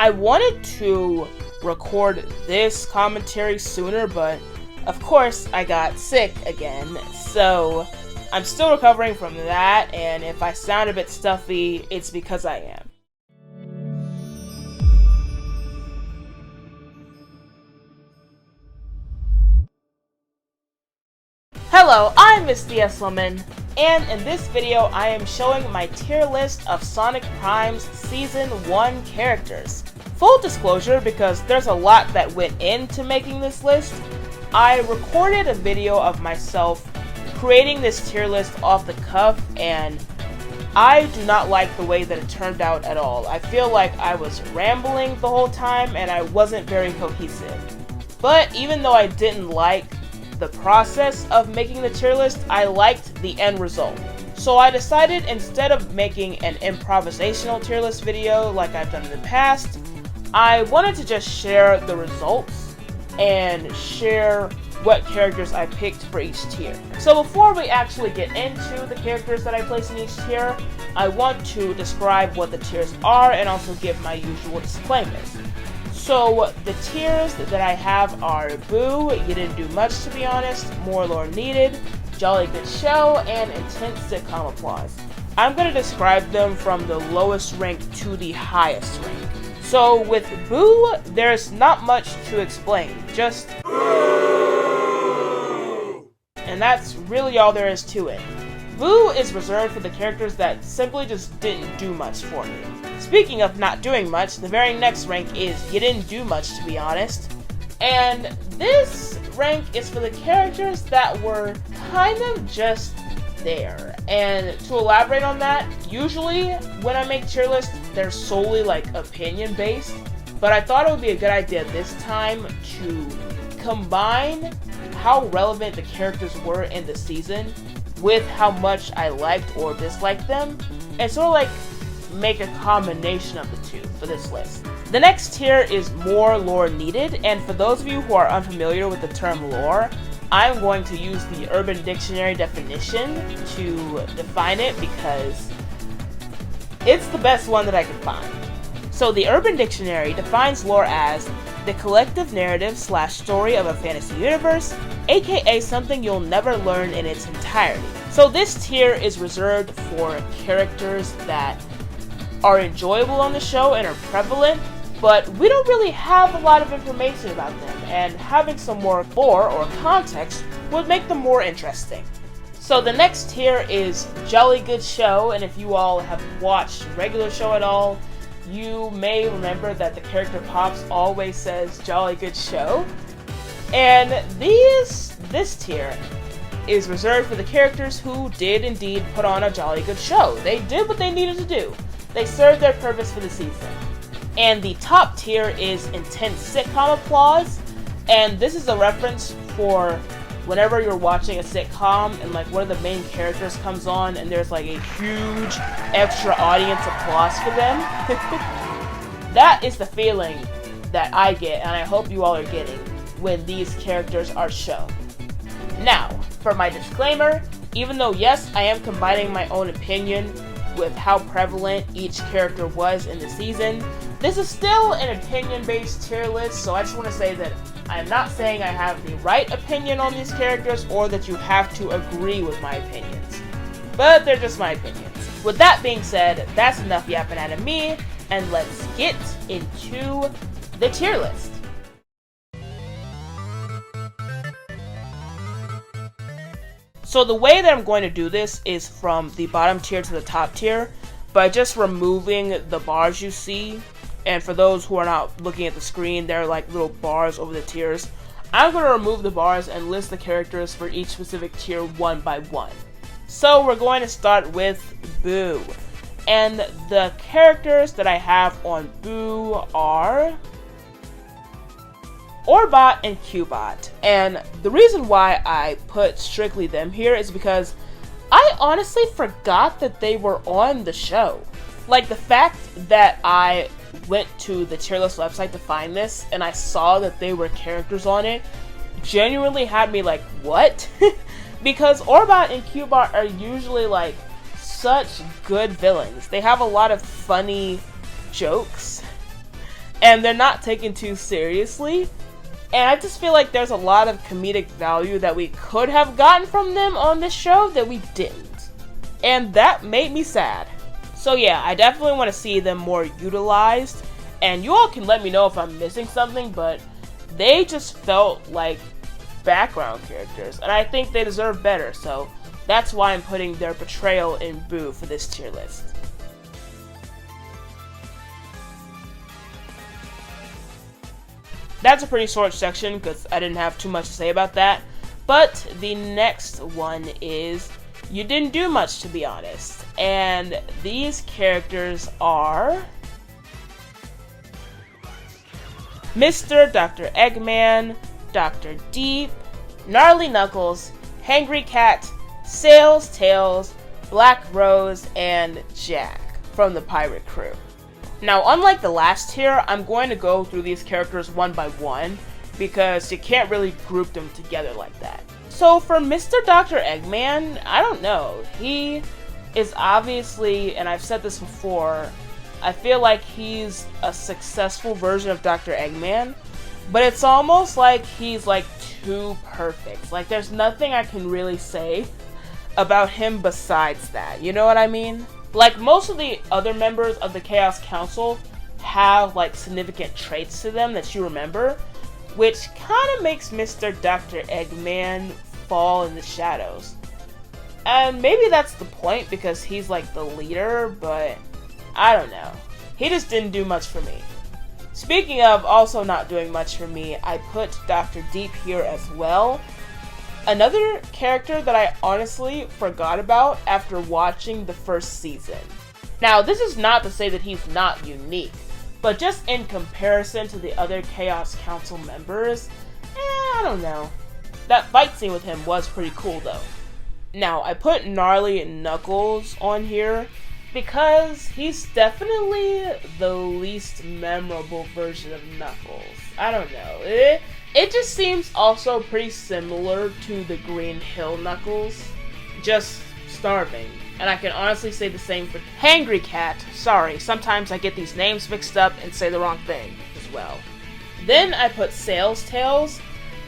I wanted to record this commentary sooner, but of course I got sick again, so I'm still recovering from that, and if I sound a bit stuffy, it's because I am. Hello, I'm Miss DS Woman, and in this video I am showing my tier list of Sonic Prime's Season 1 characters. Full disclosure, because there's a lot that went into making this list, I recorded a video of myself creating this tier list off the cuff, and I do not like the way that it turned out at all. I feel like I was rambling the whole time and I wasn't very cohesive. But even though I didn't like the process of making the tier list, I liked the end result. So I decided, instead of making an improvisational tier list video like I've done in the past, I wanted to just share the results and share what characters I picked for each tier. So before we actually get into the characters that I place in each tier, I want to describe what the tiers are and also give my usual disclaimers. So the tiers that I have are BOOO, You Didn't Do Much to Be Honest, More Lore Needed, Jolly Good Show, and Intense Sitcom Applause. I'm going to describe them from the lowest rank to the highest rank. So with BOOO, there's not much to explain, just and that's really all there is to it. BOOO is reserved for the characters that simply just didn't do much for me. Speaking of not doing much, the very next rank is You Didn't Do Much to Be Honest, and this rank is for the characters that were kind of just there. And to elaborate on that, usually when I make tier lists, they're solely like opinion based, but I thought it would be a good idea this time to combine how relevant the characters were in the season with how much I liked or disliked them, and sort of like make a combination of the two for this list. The next tier is More Lore Needed, and for those of you who are unfamiliar with the term lore, I'm going to use the Urban Dictionary definition to define it because it's the best one that I could find. So the Urban Dictionary defines lore as the collective narrative / story of a fantasy universe, aka something you'll never learn in its entirety. So this tier is reserved for characters that are enjoyable on the show and are prevalent, but we don't really have a lot of information about them, and having some more lore or context would make them more interesting. So the next tier is Jolly Good Show, and if you all have watched regular show at all, you may remember that the character Pops always says Jolly Good Show. And this tier is reserved for the characters who did indeed put on a jolly good show. They did what they needed to do. They served their purpose for the season. And the top tier is Intense Sitcom Applause, and this is a reference for whenever you're watching a sitcom and like one of the main characters comes on and there's like a huge extra audience applause for them. That is the feeling that I get, and I hope you all are getting, when these characters are shown. Now, for my disclaimer, even though yes, I am combining my own opinion with how prevalent each character was in the season, this is still an opinion-based tier list, so I just want to say that I'm not saying I have the right opinion on these characters or that you have to agree with my opinions, but they're just my opinions. With that being said, that's enough yapping out of me, and let's get into the tier list. So the way that I'm going to do this is from the bottom tier to the top tier, by just removing the bars you see. And for those who are not looking at the screen, there are like little bars over the tiers. I'm going to remove the bars and list the characters for each specific tier one by one. So we're going to start with BOOO. And the characters that I have on BOOO are Orbot and Cubot. And the reason why I put strictly them here is because I honestly forgot that they were on the show. Like, the fact that I went to the tier list website to find this and I saw that they were characters on it genuinely had me like, what? Because Orbot and Cubot are usually like such good villains. They have a lot of funny jokes. and they're not taken too seriously. And I just feel like there's a lot of comedic value that we could have gotten from them on this show that we didn't. And that made me sad. So yeah, I definitely want to see them more utilized. And you all can let me know if I'm missing something, but they just felt like background characters. And I think they deserve better, so that's why I'm putting their portrayal in BOOO for this tier list. That's a pretty short section because I didn't have too much to say about that. But the next one is You Didn't Do Much, to be honest. And these characters are Mr. Dr. Eggman, Dr. Deep, Gnarly Knuckles, Hangry Cat, Sails, Tails, Black Rose, and Jack from the Pirate Crew. Now, unlike the last tier, I'm going to go through these characters one by one because you can't really group them together like that. So for Mr. Dr. Eggman, I don't know. He is obviously, and I've said this before, I feel like he's a successful version of Dr. Eggman, but it's almost like he's like too perfect. Like there's nothing I can really say about him besides that. You know what I mean? Like most of the other members of the Chaos Council have like significant traits to them that you remember, which kind of makes Mr. Dr. Eggman fall in the shadows. And maybe that's the point because he's like the leader, but I don't know. He just didn't do much for me. Speaking of also not doing much for me, I put Dr. Deep here as well. Another character that I honestly forgot about after watching the first season. Now, this is not to say that he's not unique, but just in comparison to the other Chaos Council members, I don't know. That fight scene with him was pretty cool though. Now, I put Gnarly Knuckles on here because he's definitely the least memorable version of Knuckles. I don't know. It just seems also pretty similar to the Green Hill Knuckles, just starving. And I can honestly say the same for Hangry Cat. Sorry, sometimes I get these names mixed up and say the wrong thing as well. Then I put Sails Tails,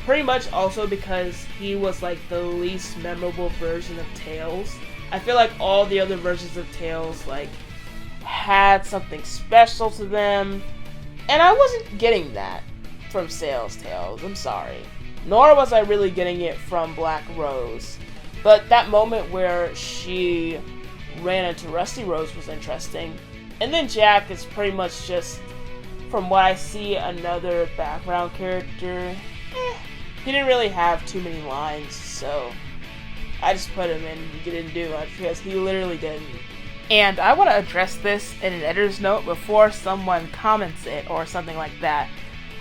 pretty much also because he was like the least memorable version of Tails. I feel like all the other versions of Tails like had something special to them, and I wasn't getting that from Sails Tails, I'm sorry. Nor was I really getting it from Black Rose. But that moment where she ran into Rusty Rose was interesting. And then Jack is pretty much just, from what I see, another background character. He didn't really have too many lines, so I just put him in You Didn't Do Much because he literally didn't. And I want to address this in an editor's note before someone comments it or something like that.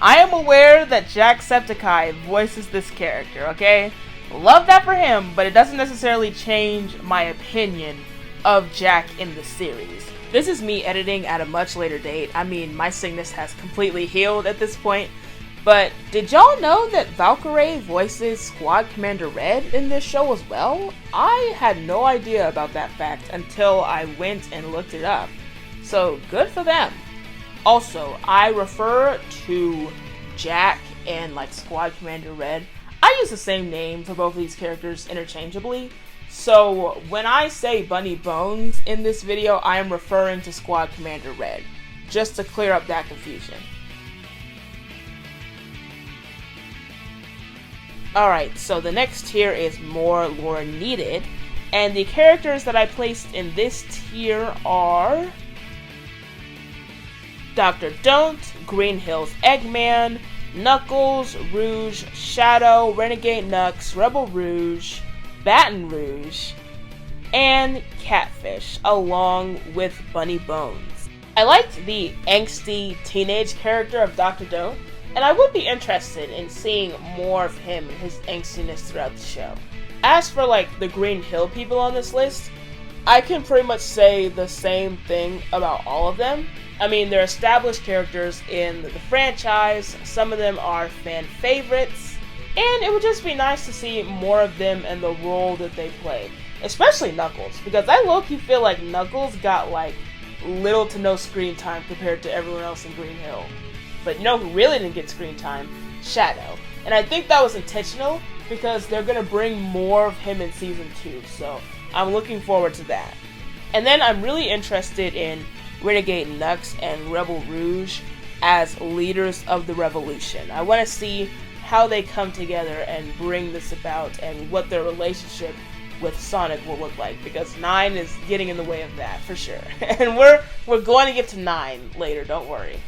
I am aware that Jacksepticeye voices this character, okay? Love that for him, but it doesn't necessarily change my opinion of Jack in the series. This is me editing at a much later date. I mean, my sickness has completely healed at this point. But did y'all know that Valkyrie voices Squad Commander Red in this show as well? I had no idea about that fact until I went and looked it up. So good for them. Also, I refer to Jack and like Squad Commander Red. I use the same name for both of these characters interchangeably. So when I say Bunny Bones in this video, I am referring to Squad Commander Red. Just to clear up that confusion. Alright, so the next tier is more lore needed. And the characters that I placed in this tier are Dr. Don't, Green Hill's Eggman, Knuckles, Rouge, Shadow, Renegade Nux, Rebel Rouge, Baton Rouge, and Catfish, along with Bunny Bones. I liked the angsty teenage character of Dr. Don't, and I would be interested in seeing more of him and his angstiness throughout the show. As for like the Green Hill people on this list, I can pretty much say the same thing about all of them. I mean, they're established characters in the franchise, some of them are fan favorites, and it would just be nice to see more of them and the role that they play. Especially Knuckles, because I low-key feel like Knuckles got like little to no screen time compared to everyone else in Green Hill. But you know who really didn't get screen time? Shadow. And I think that was intentional because they're going to bring more of him in Season 2, so I'm looking forward to that. And then I'm really interested in Renegade Nux and Rebel Rouge as leaders of the revolution. I want to see how they come together and bring this about and what their relationship with Sonic will look like, because 9 is getting in the way of that for sure. And we're going to get to 9 later, don't worry.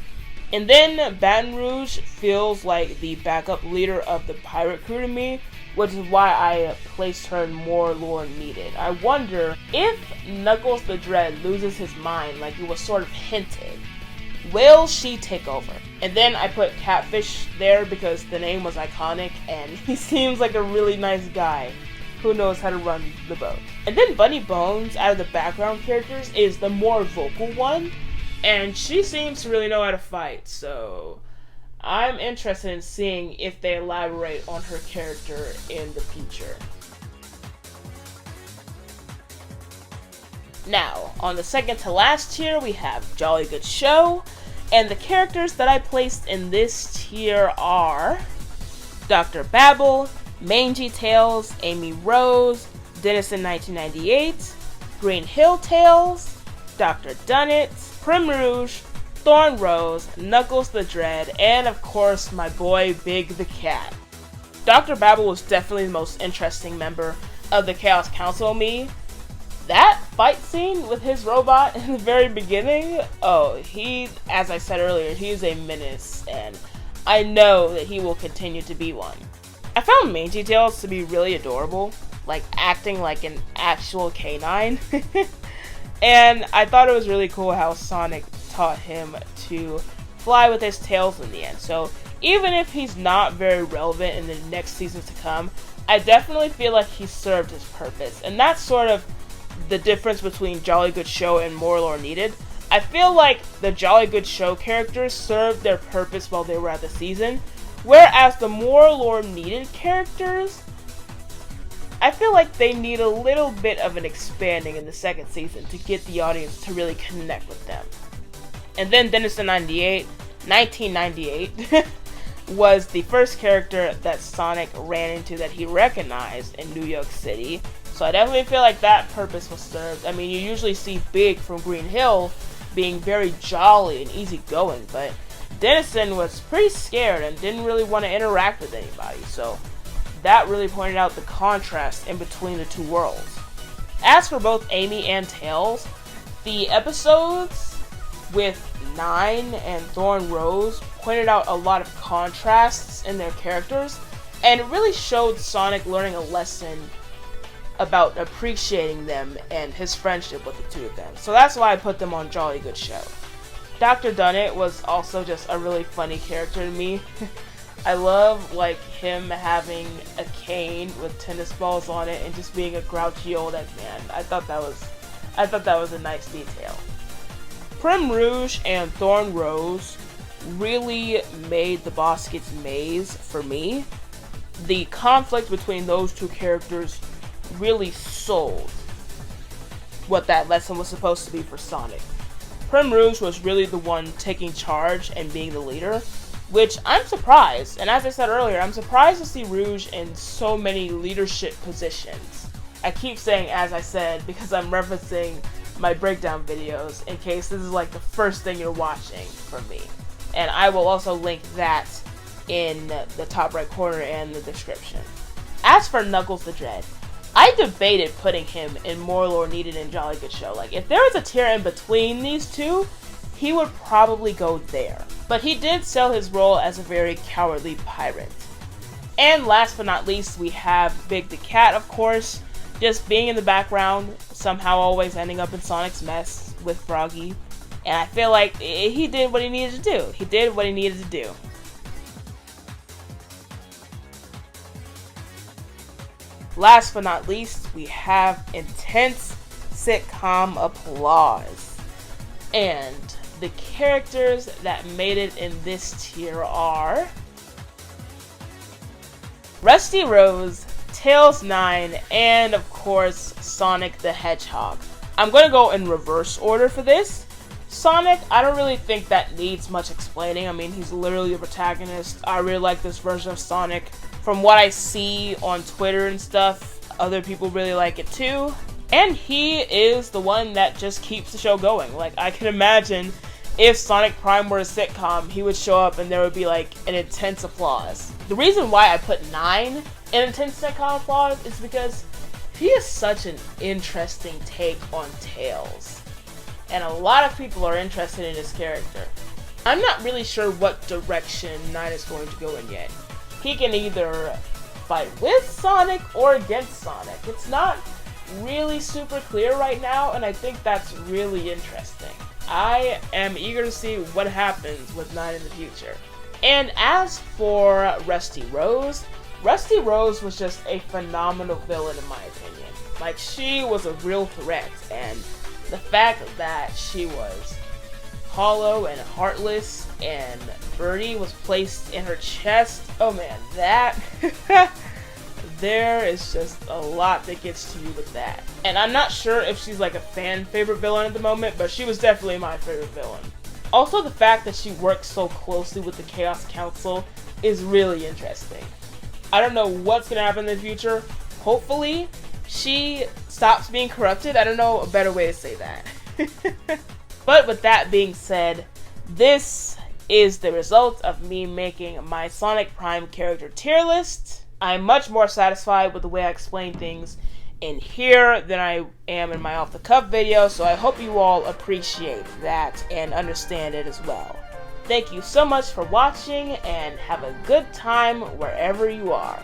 And then Baton Rouge feels like the backup leader of the pirate crew to me, which is why I placed her in more lore needed. I wonder if Knuckles the Dread loses his mind like it was sort of hinted, will she take over? And then I put Catfish there because the name was iconic and he seems like a really nice guy who knows how to run the boat. And then Bunny Bones, out of the background characters, is the more vocal one, and she seems to really know how to fight, so I'm interested in seeing if they elaborate on her character in the future. Now, on the second to last tier, we have Jolly Good Show, and the characters that I placed in this tier are Dr. Babble, Mangy Tails, Amy Rose, Dennison 1998, Green Hill Tales, Dr. Dunnett, Prim Rouge, Thorn Rose, Knuckles the Dread, and of course my boy Big the Cat. Dr. Babble was definitely the most interesting member of the Chaos Council to me. That fight scene with his robot in the very beginning, as I said earlier, he's a menace, and I know that he will continue to be one. I found Mangy Tails to be really adorable, like acting like an actual canine. And I thought it was really cool how Sonic taught him to fly with his tails in the end. So even if he's not very relevant in the next seasons to come, I definitely feel like he served his purpose. And that's sort of the difference between Jolly Good Show and More Lore Needed. I feel like the Jolly Good Show characters served their purpose while they were at the season, whereas the More Lore Needed characters, I feel like they need a little bit of an expanding in the second season to get the audience to really connect with them. And then Dennison 1998 was the first character that Sonic ran into that he recognized in New York City. So I definitely feel like that purpose was served. I mean, you usually see Big from Green Hill being very jolly and easygoing, but Dennison was pretty scared and didn't really want to interact with anybody, so that really pointed out the contrast in between the two worlds. As for both Amy and Tails, the episodes with 9 and Thorn Rose pointed out a lot of contrasts in their characters, and it really showed Sonic learning a lesson about appreciating them and his friendship with the two of them. So that's why I put them on Jolly Good Show. Dr. Dunnett was also just a really funny character to me. I love like him having a cane with tennis balls on it and just being a grouchy old eggman. I thought that was a nice detail. Prim Rouge and Thorn Rose really made the Boss Gets Maze for me. The conflict between those two characters really sold what that lesson was supposed to be for Sonic. Prim Rouge was really the one taking charge and being the leader, which I'm surprised, and as I said earlier, I'm surprised to see Rouge in so many leadership positions. I keep saying as I said because I'm referencing my breakdown videos in case this is like the first thing you're watching from me. And I will also link that in the top right corner and the description. As for Knuckles the Dread, I debated putting him in More Lore Needed and Jolly Good Show. Like, if there was a tier in between these two, he would probably go there. But he did sell his role as a very cowardly pirate. And last but not least, we have Big the Cat, of course, just being in the background, somehow always ending up in Sonic's mess with Froggy. And I feel like he did what he needed to do. He did what he needed to do. Last but not least, we have intense sitcom applause. And the characters that made it in this tier are Rusty Rose, Tails 9, and of course Sonic the Hedgehog. I'm going to go in reverse order for this. Sonic, I don't really think that needs much explaining. I mean, he's literally the protagonist. I really like this version of Sonic. From what I see on Twitter and stuff, other people really like it too. And he is the one that just keeps the show going. Like, I can imagine if Sonic Prime were a sitcom, he would show up and there would be like an intense applause. The reason why I put 9 in intense sitcom applause is because he is such an interesting take on Tails. And a lot of people are interested in his character. I'm not really sure what direction 9 is going to go in yet. He can either fight with Sonic or against Sonic. It's not really super clear right now, and I think that's really interesting. I am eager to see what happens with 9 in the future. And as for Rusty Rose was just a phenomenal villain in my opinion. Like, she was a real threat, and the fact that she was hollow and heartless and Birdie was placed in her chest, oh man, that there is just a lot that gets to you with that. And I'm not sure if she's like a fan favorite villain at the moment, but she was definitely my favorite villain. Also, the fact that she works so closely with the Chaos Council is really interesting. I don't know what's gonna happen in the future. Hopefully, she stops being corrupted. I don't know a better way to say that. But with that being said, this is the result of me making my Sonic Prime character tier list. I'm much more satisfied with the way I explain things in here than I am in my off-the-cuff video, so I hope you all appreciate that and understand it as well. Thank you so much for watching, and have a good time wherever you are.